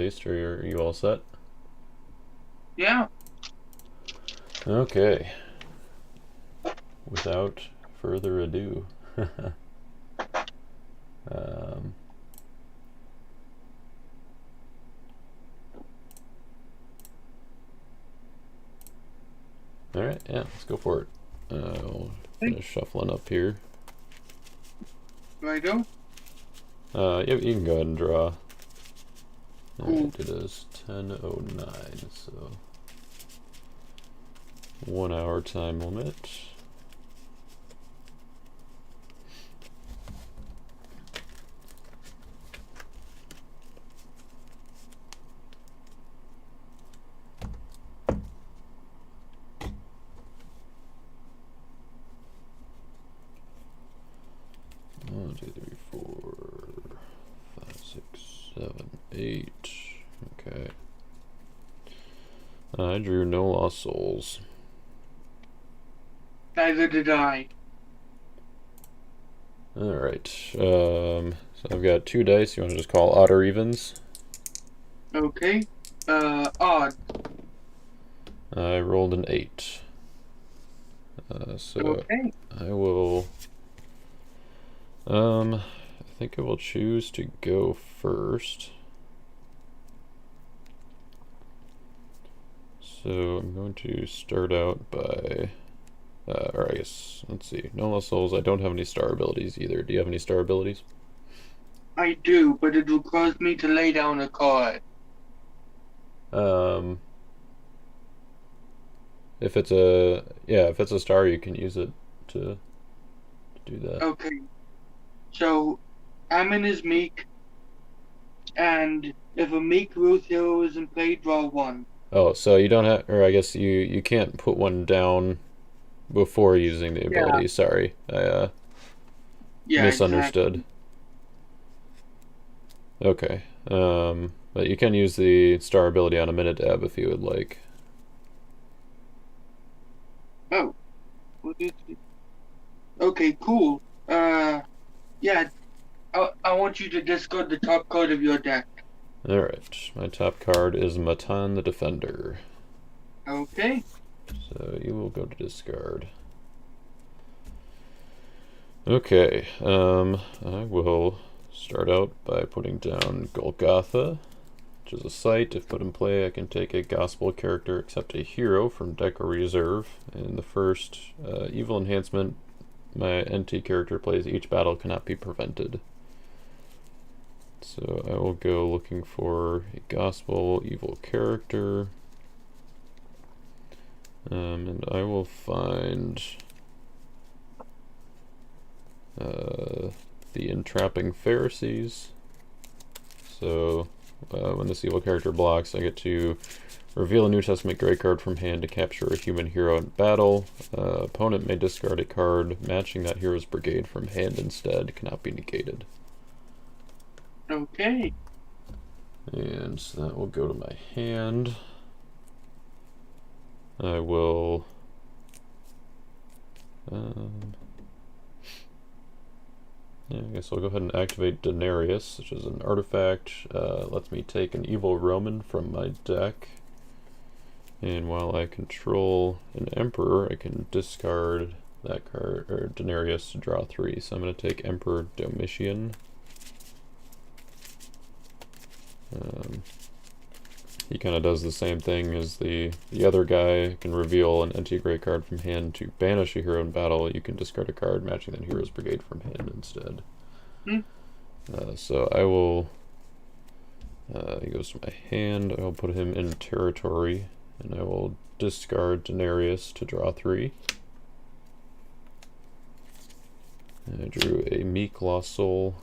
least. Are you all set? Yeah. Okay. Without further ado. um, Alright, yeah, let's go for it. I'll Hey, finish shuffling up here. righto. Yeah, you can go ahead and draw. Cool. Alright, it is 10:09, so 1 hour time limit. One, two, three, four, five, six, seven, eight. Okay. I drew no lost souls. Neither did I. Alright. So I've got 2 dice. You want to just call odd or evens? Okay. Odd. I rolled an 8. So Okay. I will. I think I will choose to go first. So I'm going to start out by. Or I guess, let's see. No lost souls. I don't have any star abilities either. Do you have any star abilities? I do, but it will cause me to lay down a card. Um, if it's a if it's a star, you can use it to do that. Okay. So, Ammon is meek, and if a meek Ruth hero is in play, draw one. Oh, so you don't have, or I guess you can't put one down before using the Yeah. ability. Sorry, I Yeah, misunderstood. exactly. Okay. But you can use the star ability on a minute tab if you would like. Oh. What is it? Okay, cool. Yeah. I want you to discard the top card of your deck. Alright, my top card is Matan the Defender. Okay. So you will go to discard. Okay, I will start out by putting down Golgotha, which is a site. If put in play, I can take a gospel character except a hero from deck or reserve. In the first evil enhancement, my NT character plays each battle cannot be prevented. So I will go looking for a gospel evil character. And I will find the Entrapping Pharisees. So when this evil character blocks, I get to reveal a New Testament gray card from hand to capture a human hero in battle. Opponent may discard a card matching that hero's brigade from hand instead, cannot be negated. Okay. And so that will go to my hand. I will yeah, I guess I'll go ahead and activate Denarius, which is an artifact. Lets me take an evil Roman from my deck. And while I control an Emperor, I can discard that card, or Denarius, to draw 3. So I'm going to take Emperor Domitian. He kind of does the same thing as the other guy. Can reveal an anti-gray card from hand to banish a hero in battle. You can discard a card matching that hero's brigade from hand instead. Hmm. So I will. He goes to my hand. I will put him in territory, and I will discard Denarius to draw 3. And I drew a Meek Lost Soul.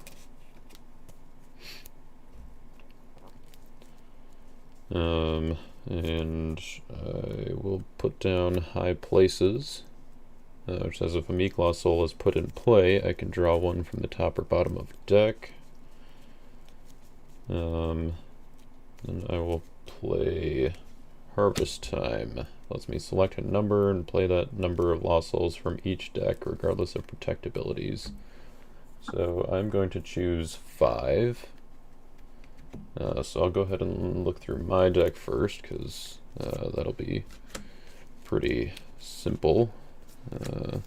And I will put down High Places, which says if a Meek Lost Soul is put in play, I can draw one from the top or bottom of the deck. And I will play Harvest Time. Lets me select a number and play that number of Lost Souls from each deck, regardless of protect abilities. So I'm going to choose 5. So I'll go ahead and look through my deck first, because that'll be pretty simple. So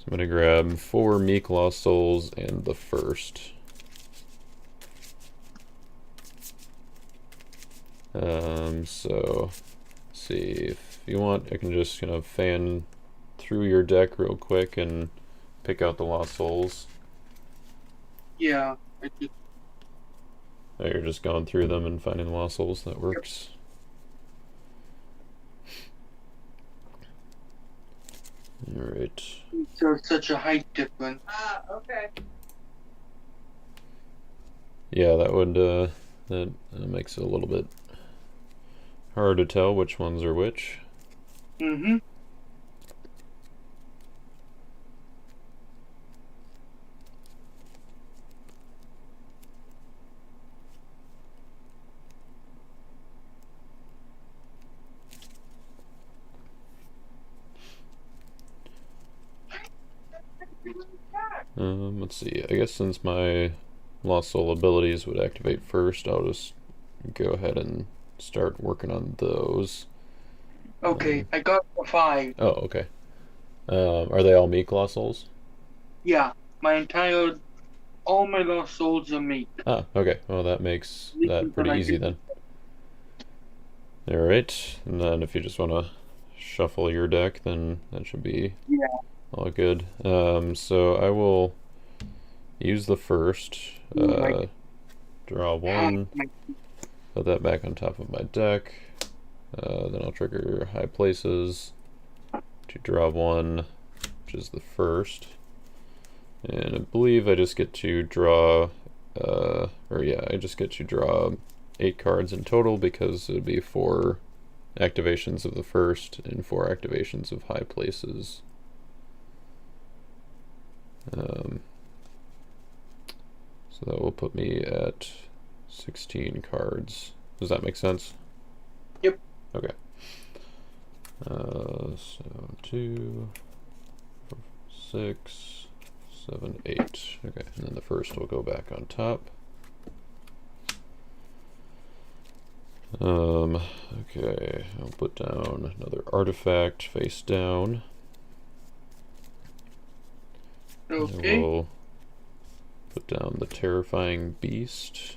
I'm going to grab 4 Meek Lost Souls and the first. So, let's see, if you want, I can just kind of fan through your deck real quick and pick out the Lost Souls. Yeah. Oh, you're just going through them and finding the Lost Souls. That works. Alright. There's such a height difference. Okay. Yeah, that would, that makes it a little bit hard to tell which ones are which. Mm-hmm. Let's see, I guess since my Lost Soul abilities would activate first, I'll just go ahead and start working on those. Okay, I got the 5. Oh, okay. Are they all Meek Lost Souls? Yeah, all my Lost Souls are Meek. Ah, okay. Well, that makes that pretty easy then. Alright, and then if you just want to shuffle your deck, then that should be all good. So I will use the first, draw 1, put that back on top of my deck, then I'll trigger High Places to draw 1, which is the first, and I believe I just get to draw, I just get to draw 8 cards in total, because it would be 4 activations of the first and 4 activations of High Places. So that will put me at 16 cards. Does that make sense? Yep. Okay. So 2, 4, 6, 7, 8. Okay, and then the first will go back on top. Okay, I'll put down another artifact face down. Okay. I will put down the Terrifying Beast.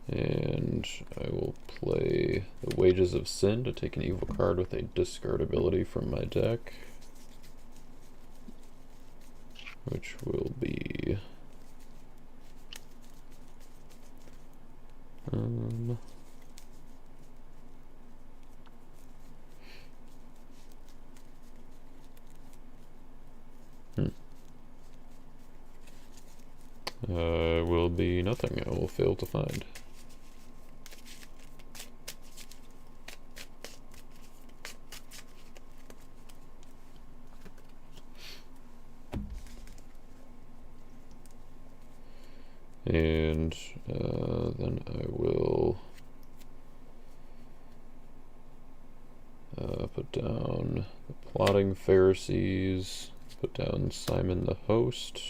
And I will play the Wages of Sin to take an evil card with a discard ability from my deck, which will be will be nothing. I will fail to find. And then I will put down the Plotting Pharisees, put down Simon the Host.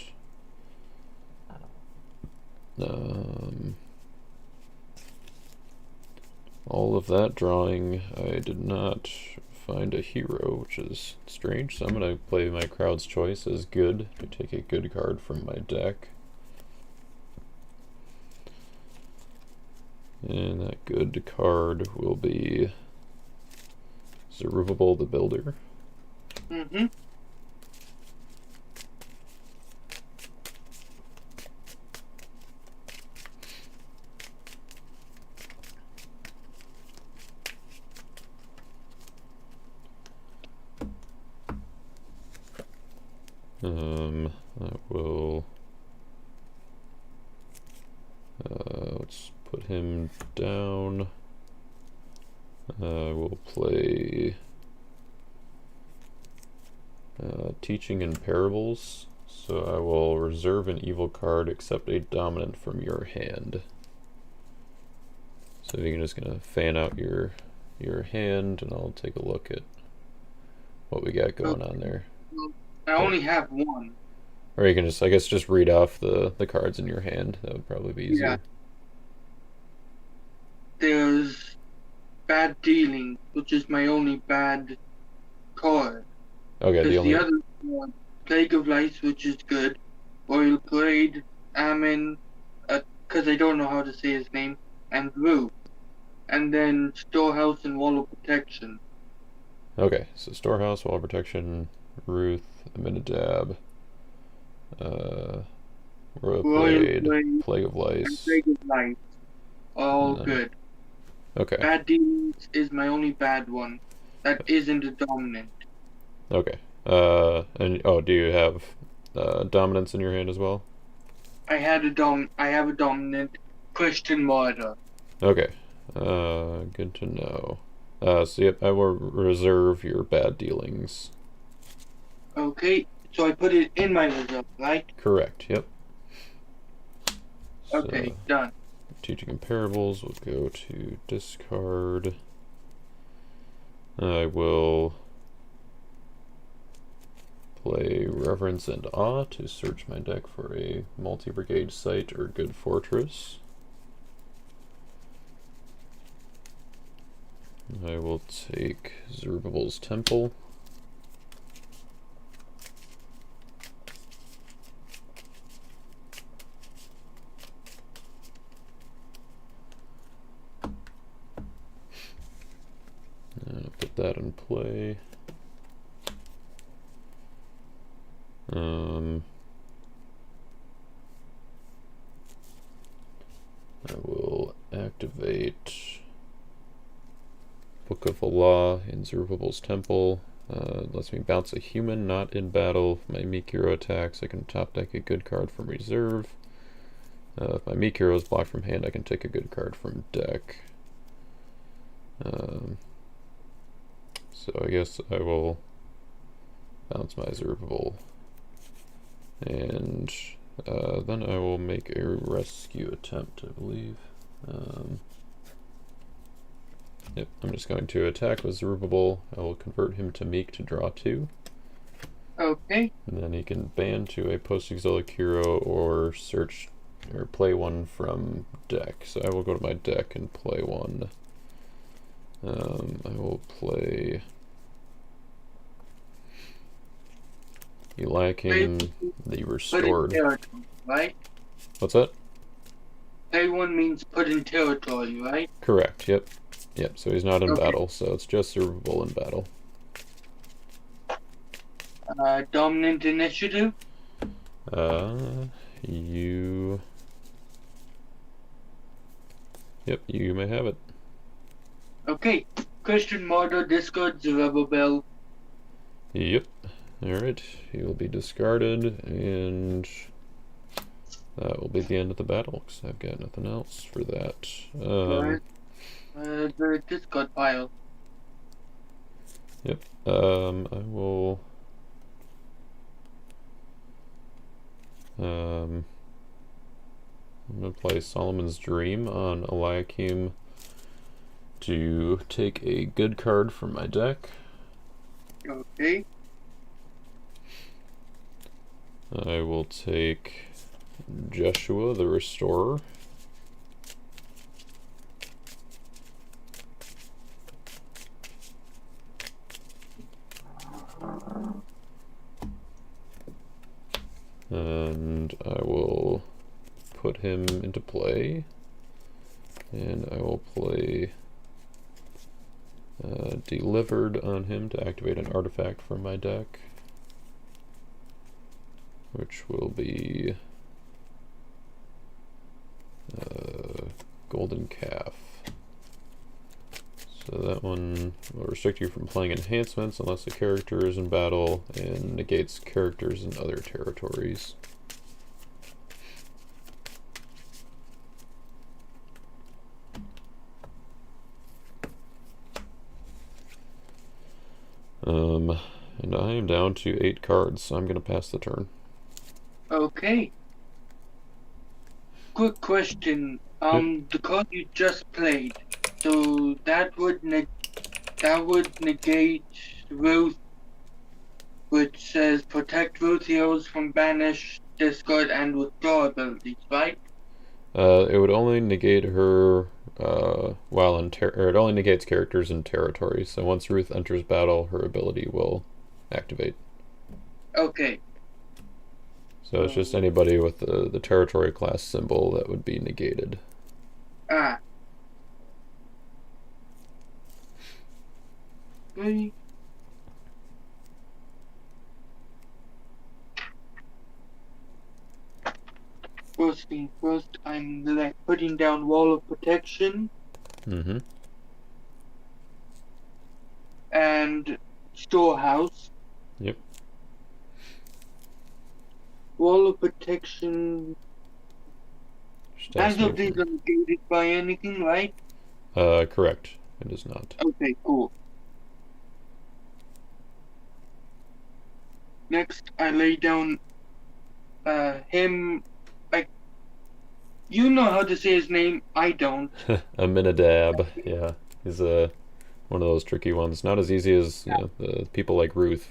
All of that drawing, I did not find a hero, which is strange, so I'm going to play my Crowd's Choice as good to take a good card from my deck. And that good card will be Zerubbabel the Builder. Mm-hmm. I will let's put him down. We'll play Teaching in Parables. So I will reserve an evil card, except a dominant from your hand. So you're just gonna fan out your hand, and I'll take a look at what we got going on there. I only have one. Or you can just, I guess, just read off the cards in your hand. That would probably be Yeah. easier. There's bad dealing, which is my only bad card. Okay, the Because the only. other one, Plague of Lights, which is good. Oil Grade, Amin, because I don't know how to say his name, and Rue. And then Storehouse and Wall of Protection. Okay, so Storehouse, Wall of Protection, Ruth, Aminadab, uh, Royal Royal Parade, Grade Plague of and Lice, Plague of Lights are and all then. good. Okay, Bad Dealings is my only bad one. That isn't a dominant. okay. And oh, do you have dominance in your hand as well? I have a dominant Christian Martyr. Okay, good to know. So yep, I will reserve your bad dealings. Okay, so I put it in my reserve, right? Correct, yep. Okay, So, done. teaching comparables will go to discard. I will play Reverence and Awe to search my deck for a multi-brigade site or good fortress. I will take Zerubbabel's Temple. Put that in play. I will activate Book of Allah in Zerubbabel's Temple. Lets me bounce a human not in battle. If my meek hero attacks, I can top deck a good card from reserve. If my meek hero is blocked from hand, I can take a good card from deck. So I guess I will bounce my Zerubbabel. And then I will make a rescue attempt, I believe. Yep, I'm just going to attack with Zerubbabel. I will convert him to Meek to draw 2. Okay. And then he can ban to a post-exilic hero or search or play one from deck. So I will go to my deck and play one. I will play Eliakim the Restored. Right? What's that? Play one means put in territory, right? Correct, yep. Yep, so he's not in Okay. battle, so it's just Zerubbabel in battle. Dominant initiative? You... Yep, you may have it. Okay. Christian Martyr, discard Zerubbabel. Yep. Alright, he will be discarded, and that will be the end of the battle, because I've got nothing else for that. The discard pile. Yep. I will... I'm going to play Solomon's Dream on Eliakim to take a good card from my deck. Okay. I will take Joshua the Restorer. And I will put him into play. And I will play Delivered on him to activate an artifact from my deck, which will be Golden Calf. So that one will restrict you from playing enhancements unless the character is in battle and negates characters in other territories. And I am down to 8 cards, so I'm going to pass the turn. Okay. Quick question. The card you just played, so that would negate Ruth which says protect root heroes from banish, discard, and withdraw abilities, right? It would only negate her while in or it only negates characters in territory. So once Ruth enters battle, her ability will activate. Okay. So it's just anybody with the territory class symbol that would be negated. Ah. Okay. First thing first, I'm like putting down wall of protection Mm-hmm. and storehouse. Yep. Wall of protection. Just Neither of asking these are negated by anything, right? correct. It is not. Okay, cool. Next, I lay down him. Like, you know how to say his name. I don't. Aminadab. Yeah, he's one of those tricky ones. Not as easy as the people like Ruth.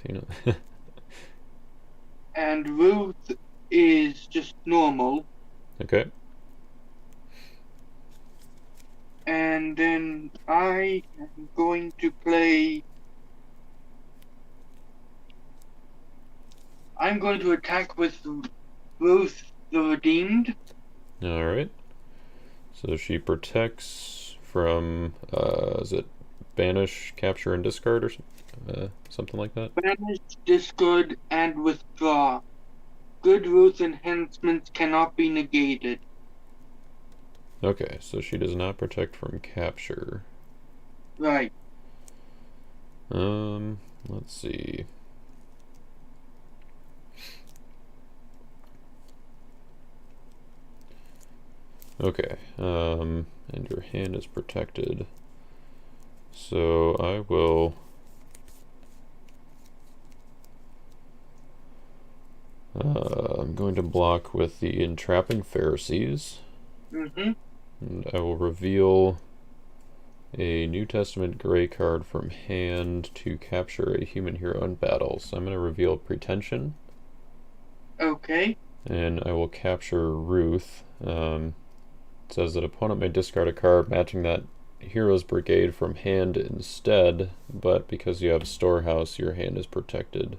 And Ruth is just normal. Okay. And then I am going to play. I'm going to attack with Ruth the Redeemed. All right. So she protects from is it banish, capture, and discard or something like that? Banish, discard, and withdraw. Good Ruth enhancements cannot be negated. Okay, so she does not protect from capture. Right. Let's see. Okay, and your hand is protected. So I will I'm going to block with the Entrapping Pharisees. Mm-hmm. And I will reveal a New Testament gray card from hand to capture a human hero in battle. So I'm going to reveal Pretension. Okay. And I will capture Ruth. It says that opponent may discard a card matching that hero's brigade from hand instead, but because you have Storehouse, your hand is protected.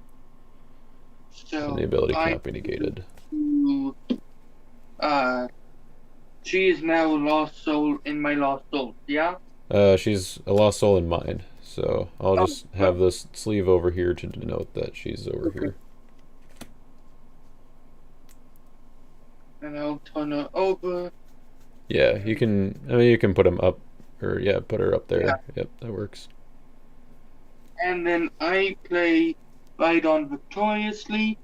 So And the ability cannot be negated. She is now a lost soul in my lost soul, yeah? She's a lost soul in mine, so I'll Oh, just have this sleeve over here to denote that she's over okay. here. And I'll turn her over. Yeah, you can. I mean, you can put him up, or yeah, put her up there. Yeah. Yep, that works. And then I play Ride On Victoriously.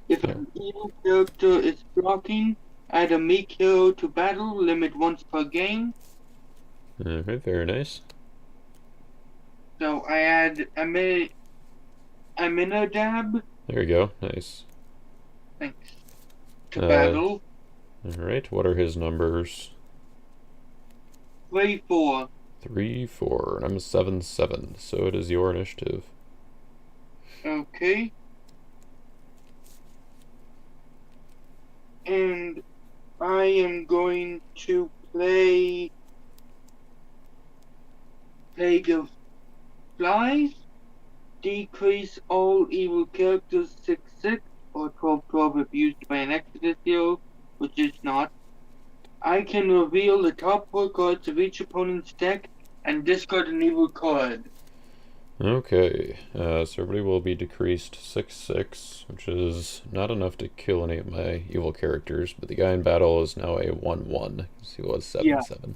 If Yeah. an evil character is blocking, add a meek hero to battle, limit once per game. Alright, very nice. So I add Aminadab. There you go. Nice. Thanks. To battle. Alright, what are his numbers? 3, 4. 3, 4. And I'm 7, 7. So it is your initiative. Okay. And I am going to play Plague of Flies. Decrease all evil characters 6/6 or 12/12 if used by an Exodus hero, which is not. I can reveal the top 4 cards of each opponent's deck and discard an evil card. Okay, so everybody will be decreased 6/6, which is not enough to kill any of my evil characters, but the guy in battle is now a 1/1, because he was 7/7.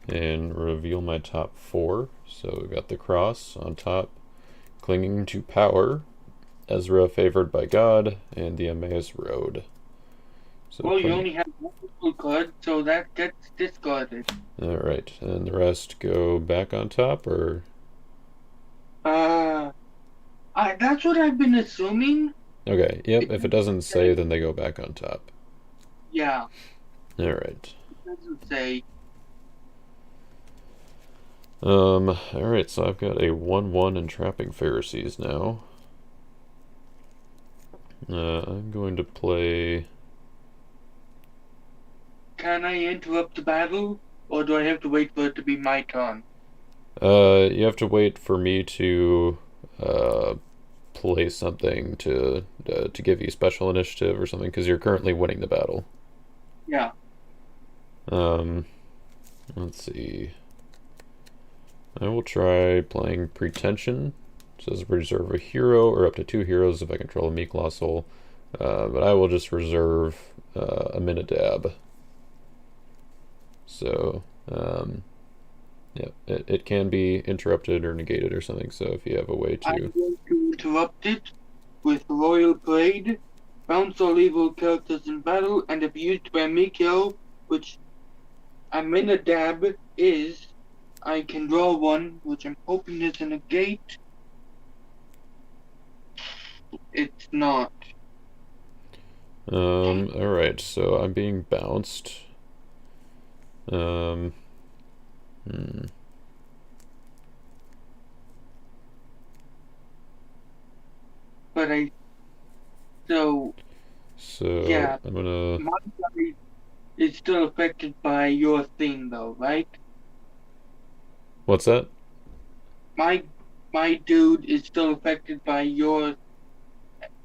And reveal my top 4. So we've got the cross on top, clinging to power, Ezra favored by God, and the Emmaus Road. So well, you only have one evil card, so that gets discarded. Alright, and the rest go back on top, or? That's what I've been assuming. Okay, yep, if it doesn't say, then they go back on top. Yeah. Alright. It doesn't say. Alright, so I've got a 1/1 Entrapping Pharisees now. I'm going to play. Can I interrupt the battle, or do I have to wait for it to be my turn? You have to wait for me to uh, play something to give you special initiative or something because you're currently winning the battle. Yeah. Um, let's see. I will try playing Pretension. It says reserve a hero or up to 2 heroes if I control a meek lost soul. But I will just reserve a Minidab. So, yeah, it can be interrupted or negated or something. So if you have a way I'm to. going to interrupt it with Royal Parade, bounce all evil characters in battle, and if used by Mikio, which Aminadab is, I can draw one, which I'm hoping is a negate. It's not. Alright, so I'm being bounced. Um, hmm. But so, So yeah, I'm gonna. my guy is still affected by your thing, though, right? What's that? My my dude is still affected by your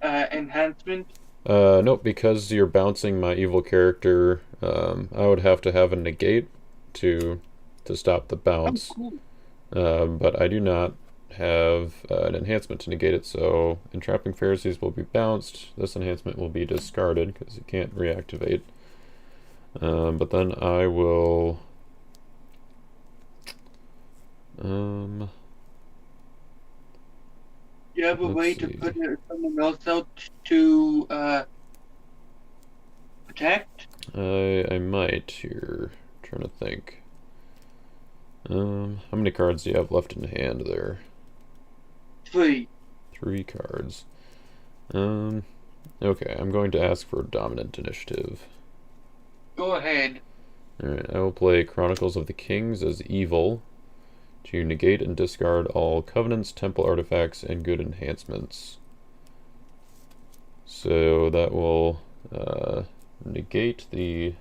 enhancement. Nope, because you're bouncing my evil character, I would have to have a negate to to stop the Oh, bounce. cool. But I do not have an enhancement to negate it, so entrapping Pharisees will be bounced. This enhancement will be discarded because it can't reactivate. But then I will. Um, You have a let's way to see. put someone else out to protect? I might here. Trying to think. How many cards do you have left in hand there? 3. 3 cards. Um, okay, I'm going to ask for dominant initiative. Go ahead. Alright, I will play Chronicles of the Kings as evil to negate and discard all covenants, temple artifacts, and good enhancements. So that will negate the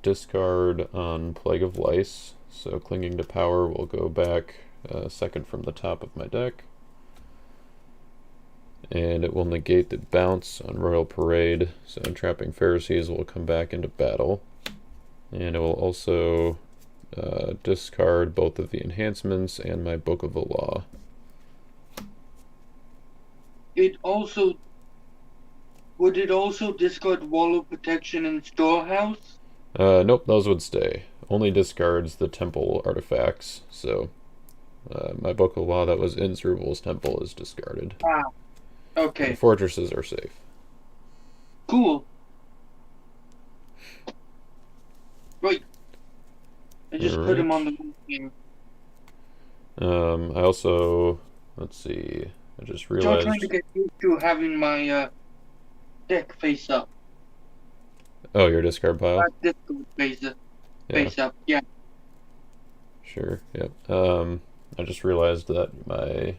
discard on Plague of Lice. So Clinging to Power will go back second from the top of my deck. And it will negate the bounce on Royal Parade, so Entrapping Pharisees will come back into battle. And it will also discard both of the enhancements and my Book of the Law. It also would it also discard Wall of Protection and Storehouse? Nope, those would stay. Only discards the temple artifacts, so my Book of the Law that was in Cerule's temple is discarded. Ah, okay. Fortresses are safe. Cool. Right. I just put him on Alright. the game. I also, let's see, I just Still trying to realized. get used to having my deck face up. Oh, your discard pile? Not discard Yeah, face up. Yeah. sure, yep. I just realized that my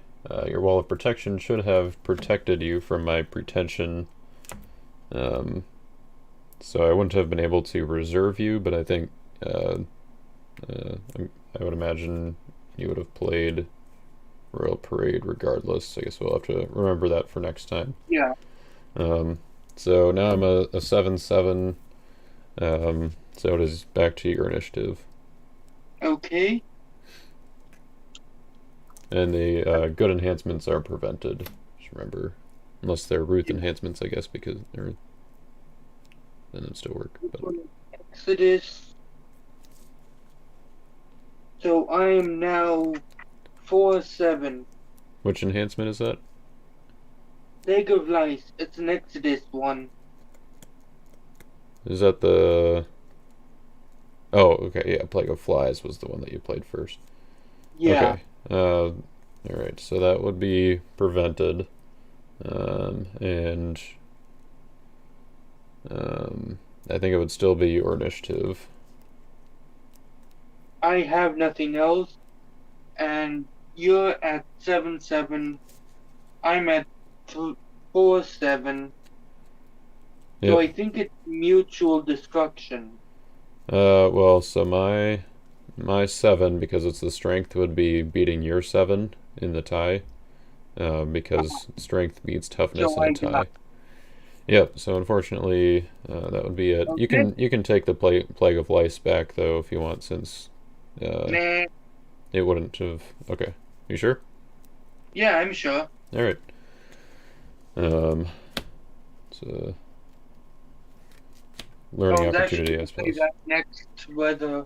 your wall of protection should have protected you from my pretension. Um, so I wouldn't have been able to reserve you, but I think uh, I would imagine you would have played Royal Parade regardless. I guess we'll have to remember that for next time. Yeah. Um, so now I'm a 7/7. So it is back to your initiative. Okay. And the good enhancements are prevented. Just remember, unless they're Ruth enhancements, I guess, because they're then it still work. But Exodus. So I am now 4-7. which enhancement is that? Plague of Lice. It's an Exodus one. Is that the? Oh, okay, yeah. Plague of Flies was the one that you played first. Yeah. Okay. All right. So that would be prevented, and I think it would still be your initiative. I have nothing else. And you're at 7-7. I'm at 4/7. Yep. So I think it's mutual destruction. Well, so my 7, because it's the strength, would be beating your 7 in the tie, because strength beats toughness So in a I got tie. Yep. So unfortunately, that would be it. You okay. can take the plague of lice back though if you want, since uh, Nah. it wouldn't have. Okay. You sure? Yeah, I'm sure. All right. Um, it's a I learning was actually opportunity, I gonna say suppose. that next, whether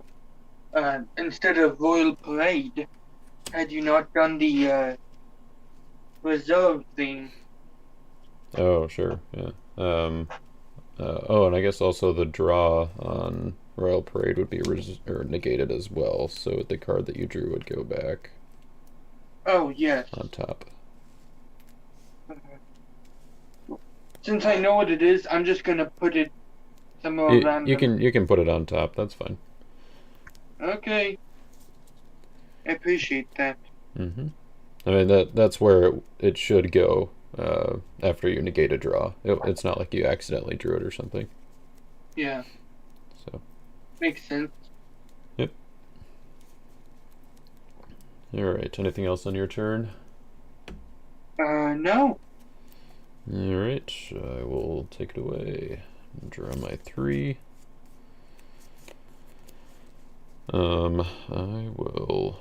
instead of Royal Parade, had you not done the reserve thing? Oh, sure. Yeah. Oh, and I guess also the draw on Royal Parade would be or negated as well, so the card that you drew would go back Oh yes. on top. Since I know what it is, I'm just gonna put it somewhere You random. can put it on top. That's fine. Okay, I appreciate that. Mm-hmm. I mean that's where it should go after you negate a draw. It's not like you accidentally drew it or something. Yeah, So makes sense. yep. All right. Anything else on your turn? No. All right. I will take it away. Draw my 3. I will.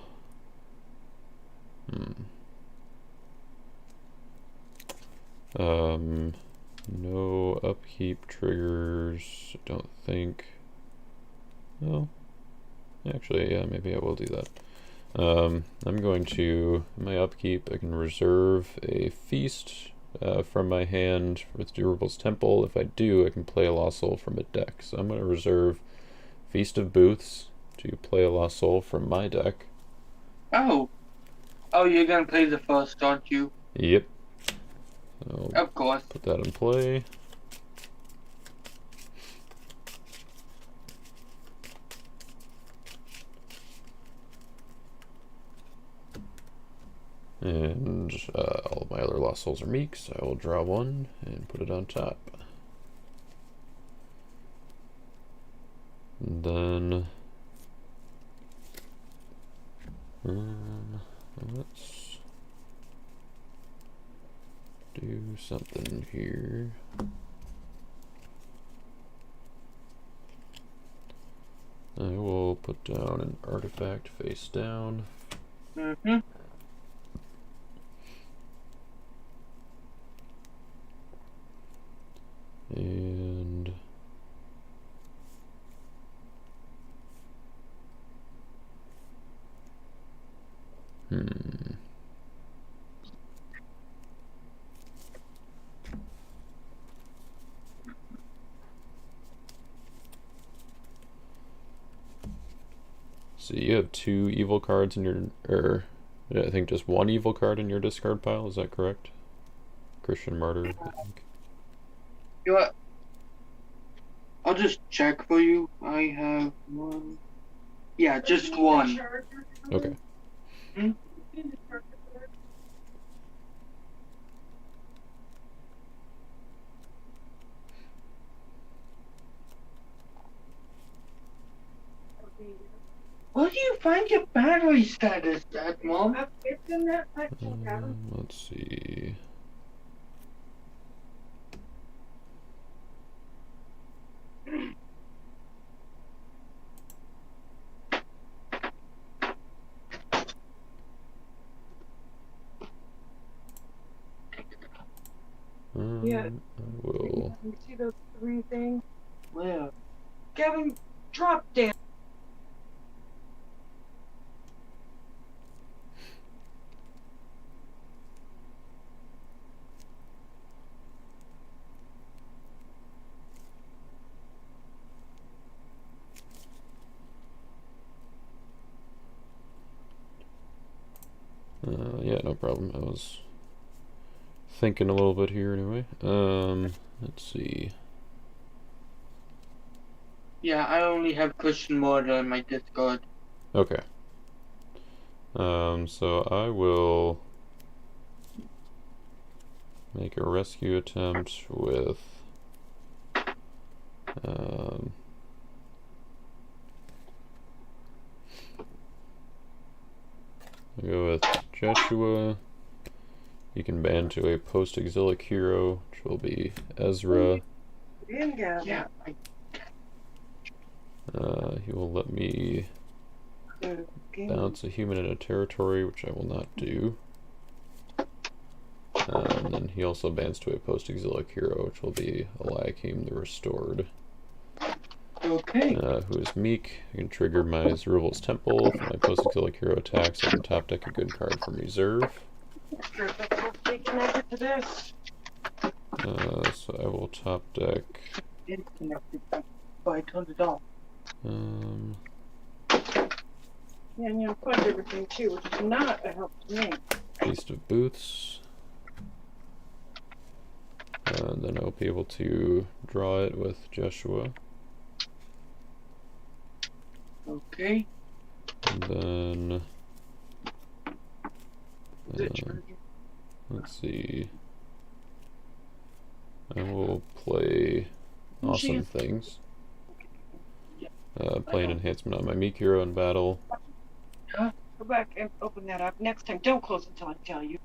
Hmm. No upkeep triggers. I don't think. Well, actually, yeah, maybe I will do that. I'm going to, in my upkeep, I can reserve a feast from my hand with Durable's Temple. If I do, I can play a Lost Soul from a deck. So I'm going to reserve Feast of Booths to play a Lost Soul from my deck. Oh. Oh, you're gonna play the first, aren't you? Yep. I'll Of course. put that in play. And all of my other Lost Souls are meek, so I will draw 1 and put it on top. And then let's do something here. I will put down an artifact face down. Mm-hmm. And so you have 2 evil cards in your, or I think just 1 evil card in your discard pile. Is that correct? Christian Martyr, I think. You know what? I'll just check for you. I have 1. Yeah, just 1. Okay. Hmm? Where do you find your battery status at, Mom? Let's see. Yeah. I will. You see those 3 things? Where? Kevin, drop down. Yeah, no problem. I was thinking a little bit here anyway. Let's see. Yeah, I only have Christian Mortar in my Discord. Okay. So I will make a rescue attempt with I'll go with Joshua. You can ban to a post-exilic hero, which will be Ezra. Yeah. He will let me bounce a human in a territory, which I will not do. And then he also bans to a post-exilic hero, which will be Eliakim the Restored. Okay. Who is Meek. I can trigger my Zerubbabel's Temple. For my post-exilic hero attacks, I can top deck a good card from reserve. Stay connected to this. So I will top deck. It's connected, but I turned it off. Yeah, and you unplugged everything too, which is not a help to me. Feast of Booths. Then I'll be able to draw it with Joshua. Okay. And then let's see. I will play Awesome Things. Play an enhancement on my Meek hero in battle. Go back and open that up. Next time, don't close until I tell you.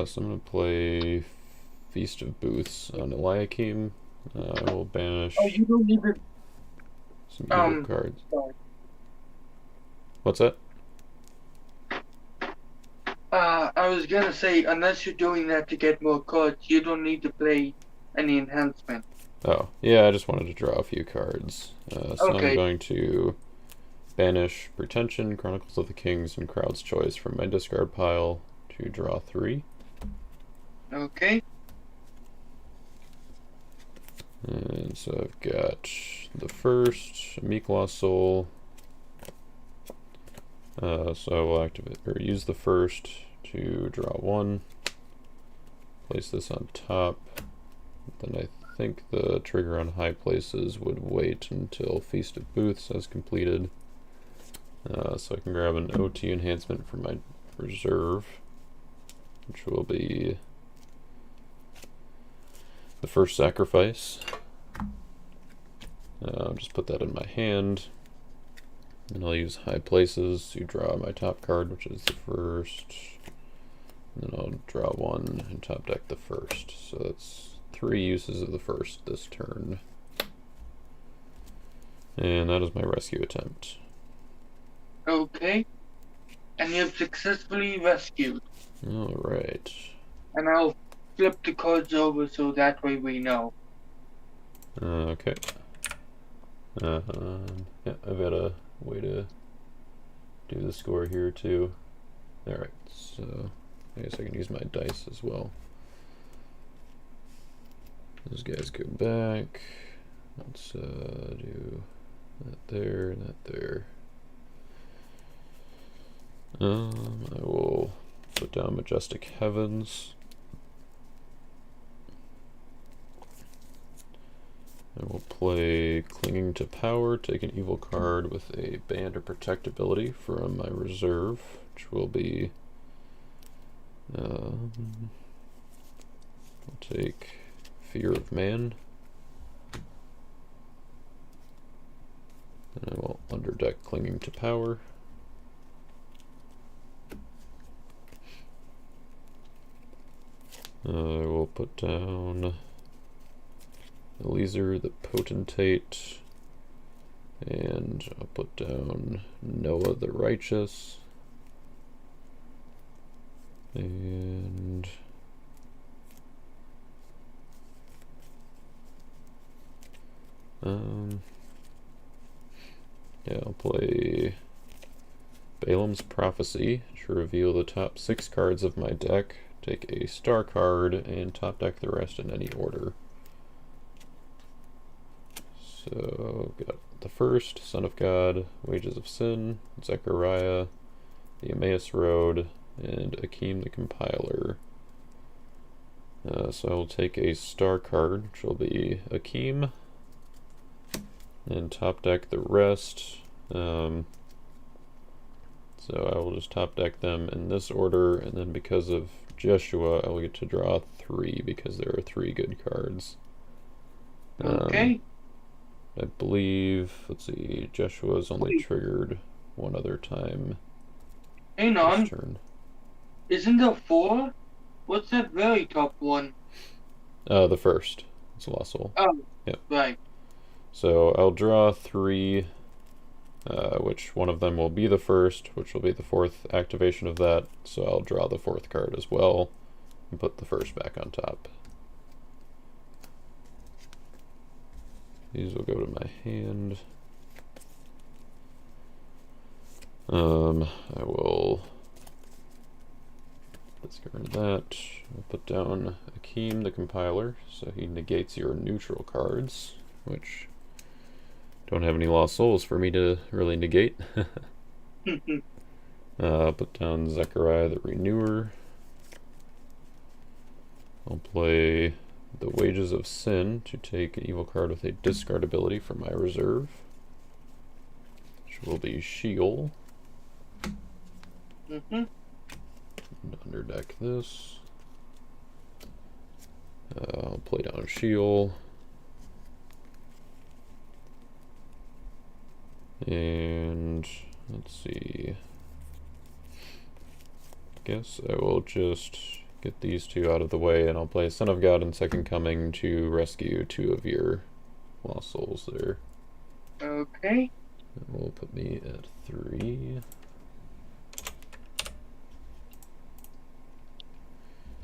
So I'm going to play Feast of Booths on Eliakim. I will banish Oh, you don't need it. some evil cards. Sorry. What's that? I was gonna say, unless you're doing that to get more cards, you don't need to play any enhancement. Oh, yeah, I just wanted to draw a few cards. So Okay. I'm going to banish Pretension, Chronicles of the Kings, and Crowd's Choice from my discard pile to draw 3. Okay. And so I've got the first, Meek Lost Soul. So I will activate or use the first to draw 1. Place this on top. Then I think the trigger on high places would wait until Feast of Booths has completed. So I can grab an OT enhancement from my reserve, which will be the first sacrifice. I'll just put that in my hand. And I'll use high places to draw my top card, which is the first. And then I'll draw 1 and top deck the first. So that's 3 uses of the first this turn. And that is my rescue attempt. Okay. And you've successfully rescued. Alright. And I'll flip the cards over so that way we know. Okay. Yeah, I've got a way to do the score here too. Alright, so I guess I can use my dice as well. Those guys go back. Let's do that there, that there. I will put down Majestic Heavens. I will play Clinging to Power, take an evil card with a band or protect ability from my reserve, which will be I'll take Fear of Man. And I will underdeck Clinging to Power. I will put down Eliezer the Potentate, and I'll put down Noah the Righteous, and yeah, I'll play Balaam's Prophecy to reveal the top 6 cards of my deck, take a star card, and top deck the rest in any order. So, got the first, Son of God, Wages of Sin, Zechariah, the Emmaus Road, and Akeem the Compiler. So I will take a star card, which will be Akeem, and top deck the rest. So I will just top deck them in this order, and then because of Jeshua, I will get to draw 3 because there are 3 good cards. Okay. I believe, let's see, Jeshua's only triggered one other time Hang this on. turn. Isn't there 4? What's that very top one? The first. It's Lossel. Oh, Yep. right. So I'll draw 3, which one of them will be the first, which will be the 4th activation of that. So I'll draw the 4th card as well, and put the first back on top. These will go to my hand. I will discard that. I'll put down Akeem the Compiler, so he negates your neutral cards, which don't have any lost souls for me to really negate. Put down Zechariah the Renewer. I'll play the Wages of Sin to take an evil card with a discard ability from my reserve, which will be Sheol. And underdeck this. I'll play down Sheol. And let's see. Guess I will just get these 2 out of the way, and I'll play Son of God and Second Coming to rescue 2 of your lost souls there. Okay. That will put me at 3.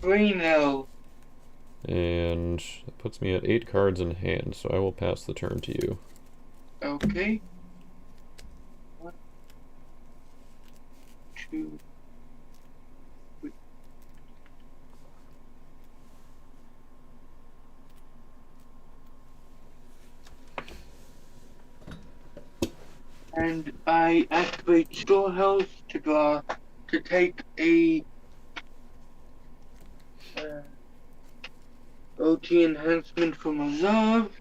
3 now. And that puts me at 8 cards in hand, so I will pass the turn to you. Okay. 1, 2, 3. And I activate Storehouse to take a OT enhancement from reserve.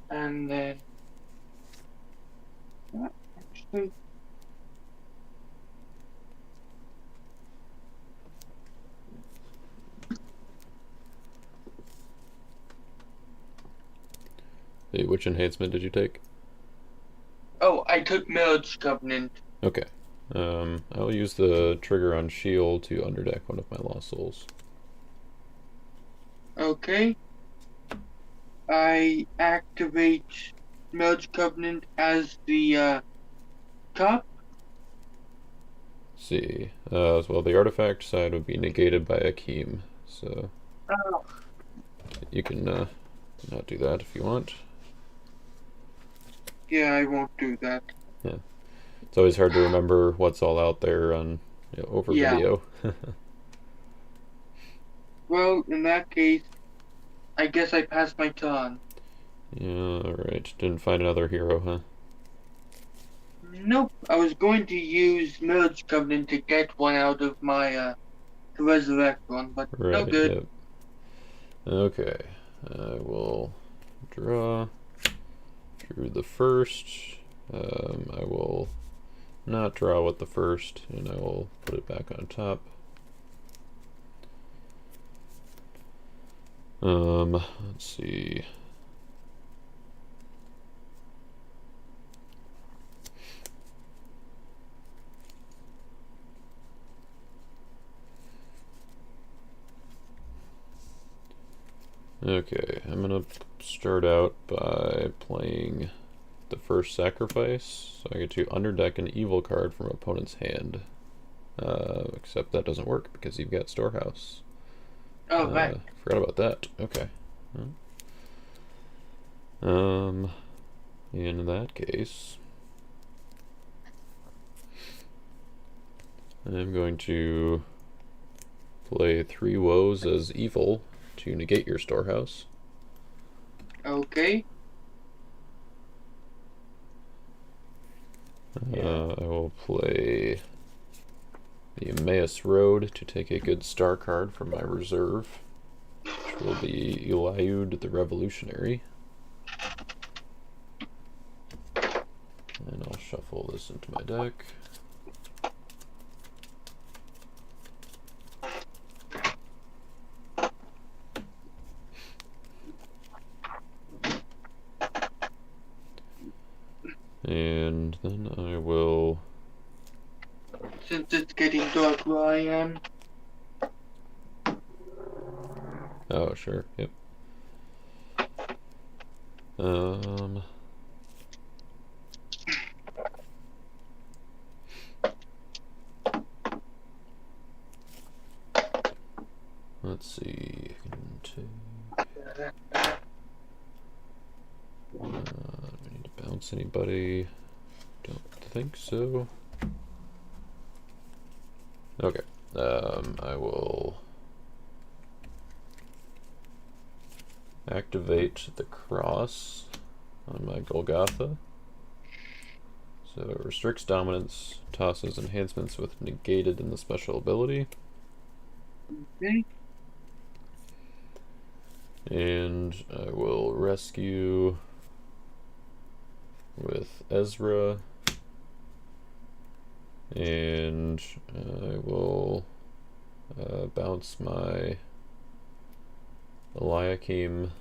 And then actually Hey, which enhancement did you take? oh, I took Marriage Covenant. Okay. I'll use the trigger on Shield to underdeck one of my lost souls. Okay. I activate Merge Covenant as the top. See. Well, the artifact side would be negated by Akeem, so Oh. you can not do that if you want. Yeah, I won't do that. Yeah. It's always hard to remember what's all out there on over video. Well, in that case, I guess I passed my turn. Yeah, alright. Didn't find another hero, huh? Nope, I was going to use Merge Covenant to get one out of my, to resurrect one, but Right, no good. Yep. Okay. I will draw through the first. I will not draw with the first, and I will put it back on top. Let's see. Okay, I'm gonna start out by playing the first sacrifice. So I get to underdeck an evil card from opponent's hand. Except that doesn't work because you've got Storehouse. Oh, right. Forgot about that. Okay. In that case, I'm going to play 3 woes as evil to negate your storehouse. Okay. I will play the Emmaus Road to take a good star card from my reserve, which will be Eliud the Revolutionary. And I'll shuffle this into my deck. And then I will... Since it's getting dark where I am. Oh, sure, yep. Let's see. Do I need to bounce anybody? Don't think so. Okay. I will activate the cross on my Golgotha. So it restricts dominance, tosses enhancements with negated in the special ability. Okay. And I will rescue with Ezra. And I will bounce my Eliakim.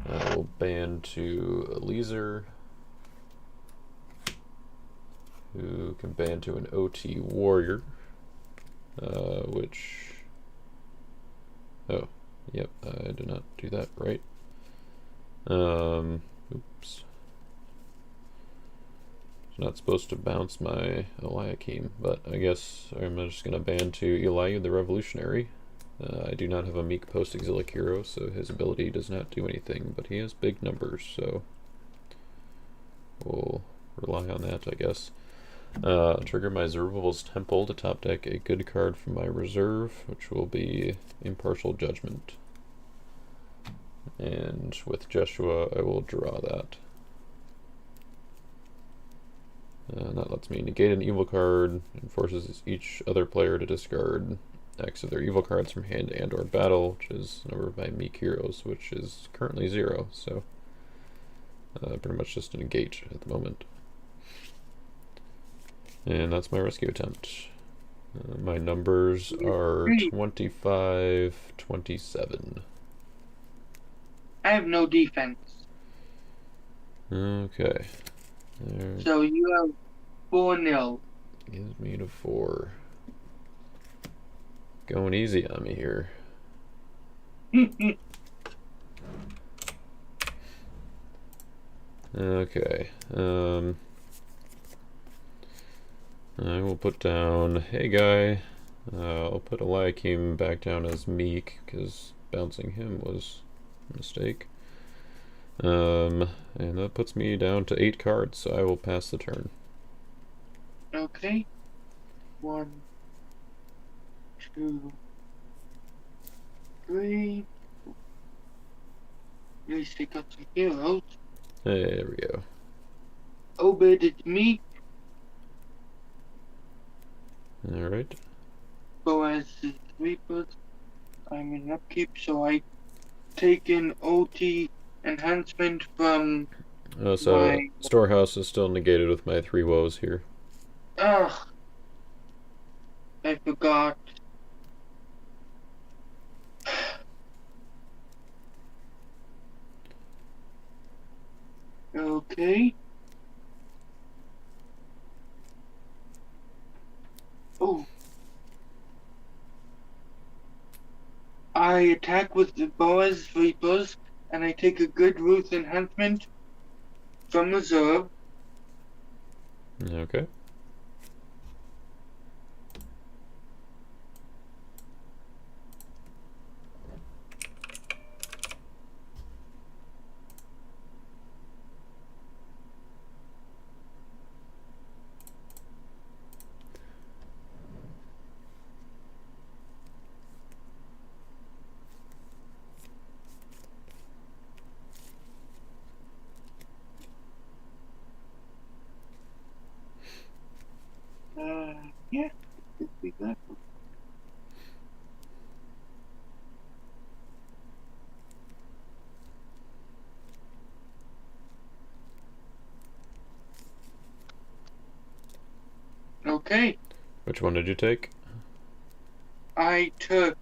I will ban to Eliezer, who can ban to an OT warrior, which... Oh, yep, I did not do that right. Oops. Not supposed to bounce my Eliakim, but I guess I'm just going to ban to Eliud the Revolutionary. I do not have a meek post-exilic hero, so his ability does not do anything, but he has big numbers, so we'll rely on that, I guess. Trigger my Zerubbabel's Temple to top deck a good card from my reserve, which will be Impartial Judgment. And with Jeshua, I will draw that. That lets me negate an evil card and forces each other player to discard X of their evil cards from hand and or battle, which is a number of my meek heroes, which is currently 0, so pretty much just a negate at the moment. And that's my rescue attempt. My numbers are 25, 27. I have no defense. Okay. There So you have 4-0. gives me to 4. Going easy on me here. Okay. I will put down, hey guy. I'll put Eliakim back down as meek, because bouncing him was a mistake. And that puts me down to 8 cards, so I will pass the turn. Okay. 1, 2, 3. At least I got some heroes. Hey, there we go. Obed, it's me. Alright. Boaz is Reapers. I'm in upkeep, so I take in OT enhancement from So my... Storehouse is still negated with my 3 woes here. Ugh. I forgot. Okay. Oh. I attack with the Boaz Reapers, and I take a good Ruth enhancement from reserve. Okay. Okay. Which one did you take? I took.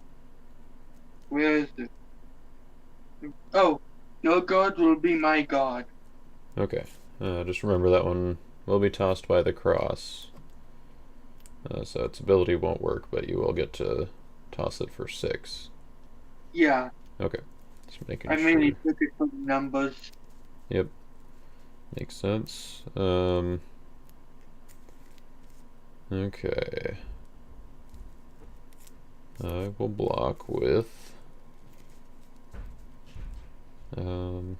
Where is it? Oh, your god will be my god. Okay. Just remember that one will be tossed by the cross. So its ability won't work, but you will get to toss it for 6. Yeah. Okay. Just making I sure. mainly took it for the numbers. Yep. Makes sense. Okay. I will block with hmm.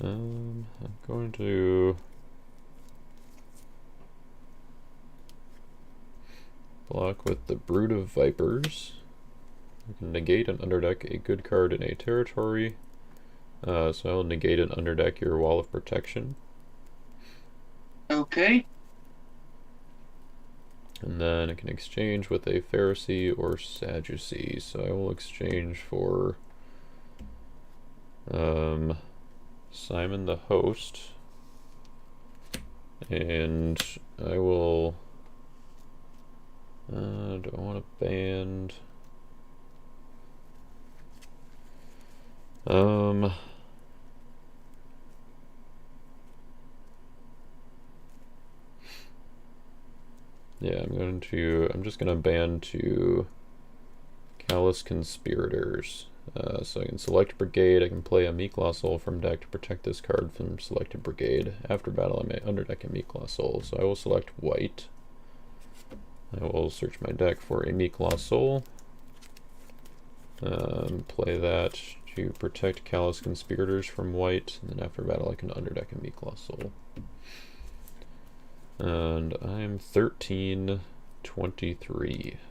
I'm going to block with the Brood of Vipers. I can negate and underdeck a good card in a territory. So I'll negate and underdeck your Wall of Protection. Okay. And then I can exchange with a Pharisee or Sadducee. So I will exchange for Simon the Host. And I will... do I want to band... Yeah, I'm just gonna ban 2 Callous Conspirators. So I can select Brigade, I can play a Meeklaw Soul from deck to protect this card from selected Brigade. After battle I may underdeck a Meeklaw Soul, so I will select white. I will search my deck for a Meeklaw Soul. Play that to protect Callous Conspirators from white, and then after battle I can underdeck a Meeklaw Soul. And I'm 13-23,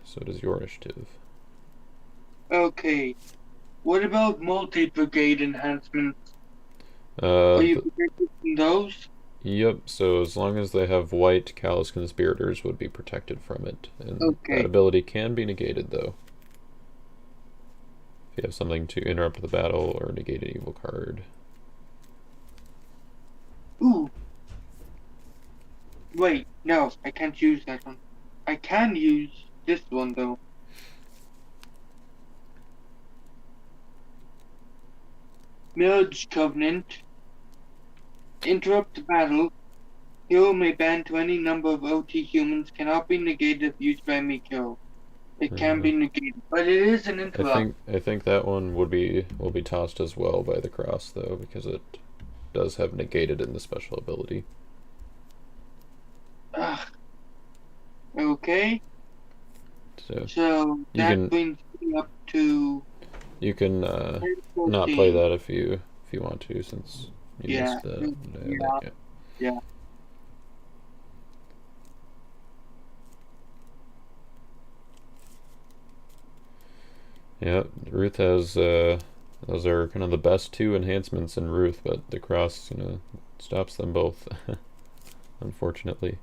so it is your initiative. Okay. What about multi-brigade enhancements? Are you protected from those? Yep, so as long as they have white, Callous Conspirators would be protected from it. And Okay. that ability can be negated, though. If you have something to interrupt the battle or negate an evil card. Ooh. Wait, no, I can't use that one. I can use this one, though. Merge Covenant. Interrupt the battle. Hero may ban to any number of OT humans, cannot be negated if used by Mikio. It can be negated, but it is an interrupt. I think that one will be tossed as well by the cross, though, because it does have negated in the special ability. Okay. So that brings me up to... You can not play that if you want to, since you missed that. Yeah. Yeah, Ruth has those are kind of the best 2 enhancements in Ruth, but the cross, stops them both, unfortunately.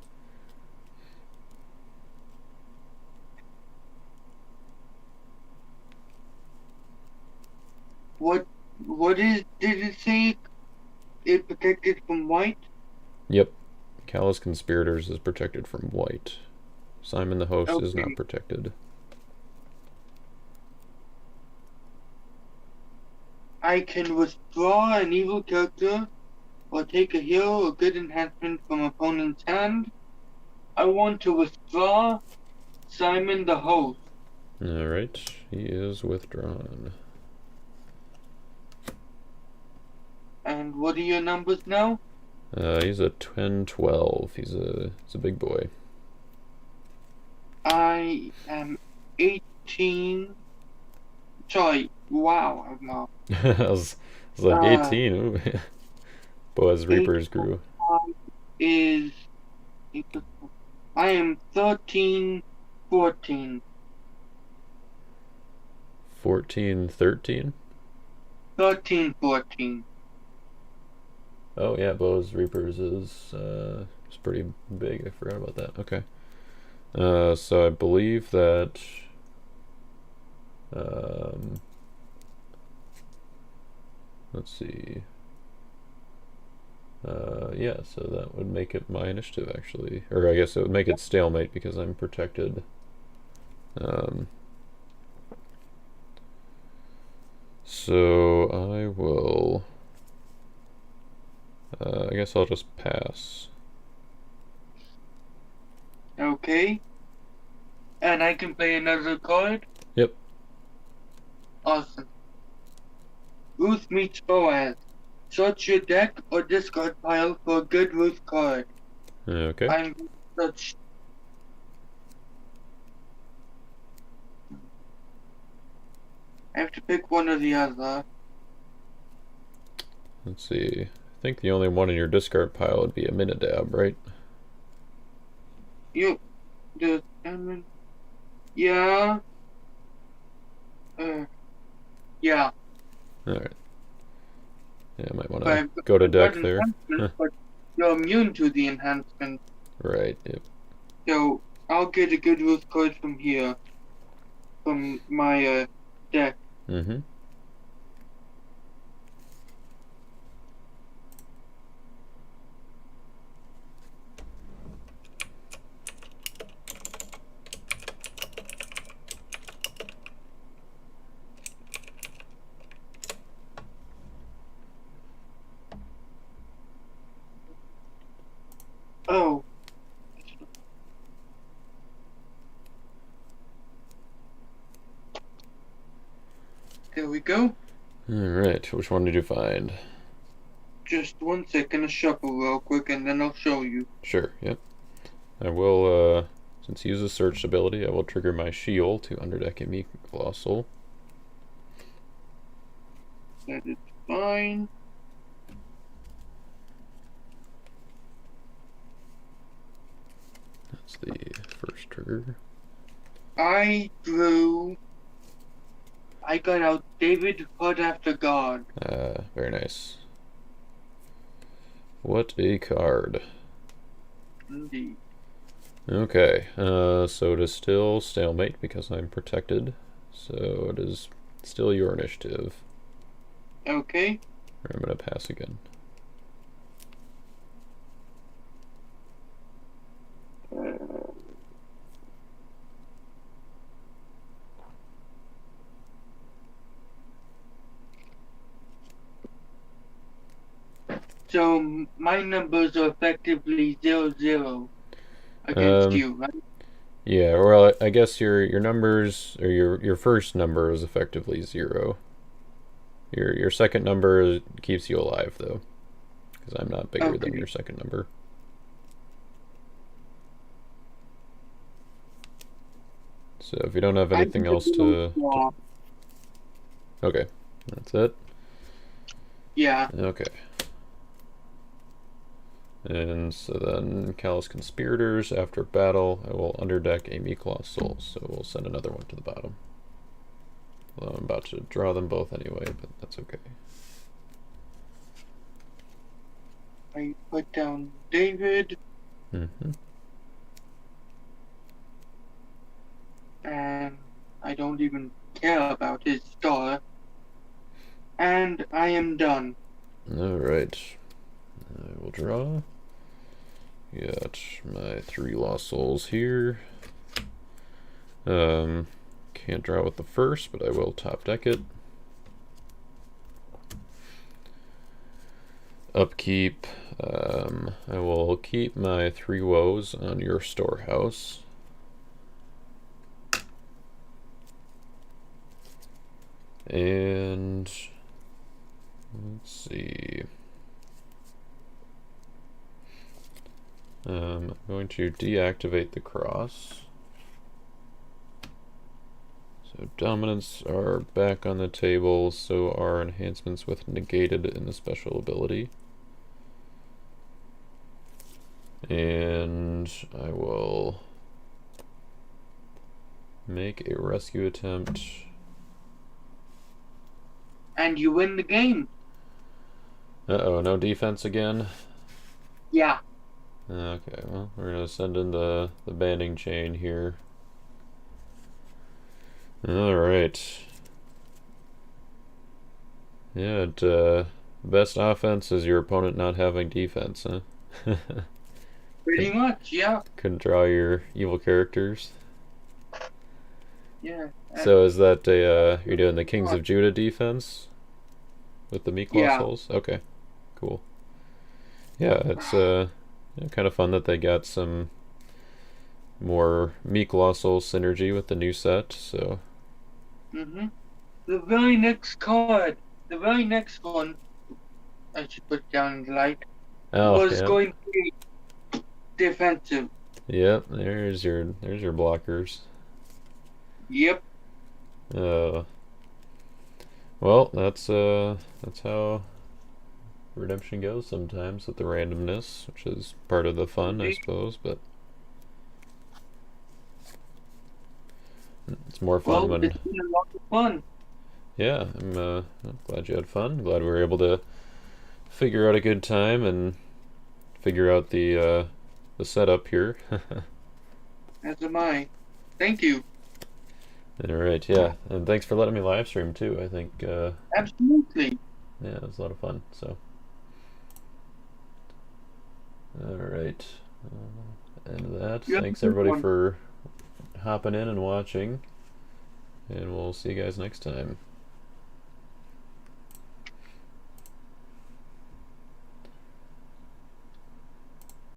Did it say it protected from white? Yep. Callous Conspirators is protected from white. Simon the Host is not protected. I can withdraw an evil character or take a hero or good enhancement from opponent's hand. I want to withdraw Simon the Host. Alright, he is withdrawn. And what are your numbers now? He's a 10-12. He's a big boy. I am 18. Sorry, wow, I'm not. I was like 18. Ooh. Boaz Reapers grew. I am 13, 14. 14, 13? 13, 14. Oh yeah, Boaz Reapers is pretty big. I forgot about that. Okay. So I believe that let's see. Yeah, so that would make it my initiative, actually. Or I guess it would make it stalemate because I'm protected. So I will... I guess I'll just pass. Okay. And I can play another card? Yep. Awesome. Ruth meets Boaz. Search your deck or discard pile for a good Ruth card. Okay. I'm such. I have to pick one or the other. Let's see. I think the only one in your discard pile would be a Minidab, right? You, yeah. Yeah. Alright. Yeah, I might want But to go to deck got there. enhancements, but you're immune to the enhancement. Right, yep. So I'll get a good Ruth card from here, from my deck. Mm-hmm. Oh. There we go. Alright, which one did you find? Just 1 second, a shuffle real quick, and then I'll show you. Sure, yep. I will, since he uses search ability, I will trigger my shield to underdeck a meek colossal. That is fine. That's the first trigger. I got out David Hud After God. Very nice. What a card. Indeed. Okay, so it is still stalemate because I'm protected. So it is still your initiative. Okay. I'm gonna pass again. So my numbers are effectively 0-0 against you, right? Yeah, well, I guess your numbers, or your first number is effectively 0. Your second number keeps you alive, though, because I'm not bigger than your second number. So if you don't have anything else to... Okay, that's it? Yeah. Okay. And so then, Callous Conspirators, after battle, I will underdeck a meek lost soul, so we'll send another one to the bottom. Well, I'm about to draw them both anyway, but that's okay. I put down David. Mm-hmm. And I don't even care about his star. And I am done. Alright. I will draw. Got my 3 lost souls here. Can't draw with the first, but I will top deck it. Upkeep. I will keep my 3 woes on your storehouse. And let's see. I'm going to deactivate the cross. So dominants are back on the table, so are enhancements with negated in the special ability. And I will make a rescue attempt. And you win the game. Uh-oh, no defense again? Yeah. Okay, well, we're gonna send in the banding chain here. Alright. Yeah, best offense is your opponent not having defense, huh? Pretty much, yeah. Couldn't draw your evil characters. Yeah. So is that you're doing the Kings of Judah defense with the Meatclaw Yeah. Souls? Okay, cool. Yeah, it's kind of fun that they got some more Meatclaw Soul synergy with the new set. So. Mm-hmm. The very next card, the very next one, I should put down in the light, Oh was yeah. going to be defensive. Yep. There's your blockers. Yep. Well, that's how redemption goes sometimes with the randomness, which is part of the fun, I suppose. But it's more fun Well, when. it's been a lot of fun. Yeah, I'm glad you had fun. Glad we were able to figure out a good time and figure out the setup here. As am I. Thank you. All right, yeah, and thanks for letting me live stream too. I think Absolutely. yeah, it was a lot of fun. So, all right, end that. You have a Thanks good everybody one. for hopping in and watching, and we'll see you guys next time.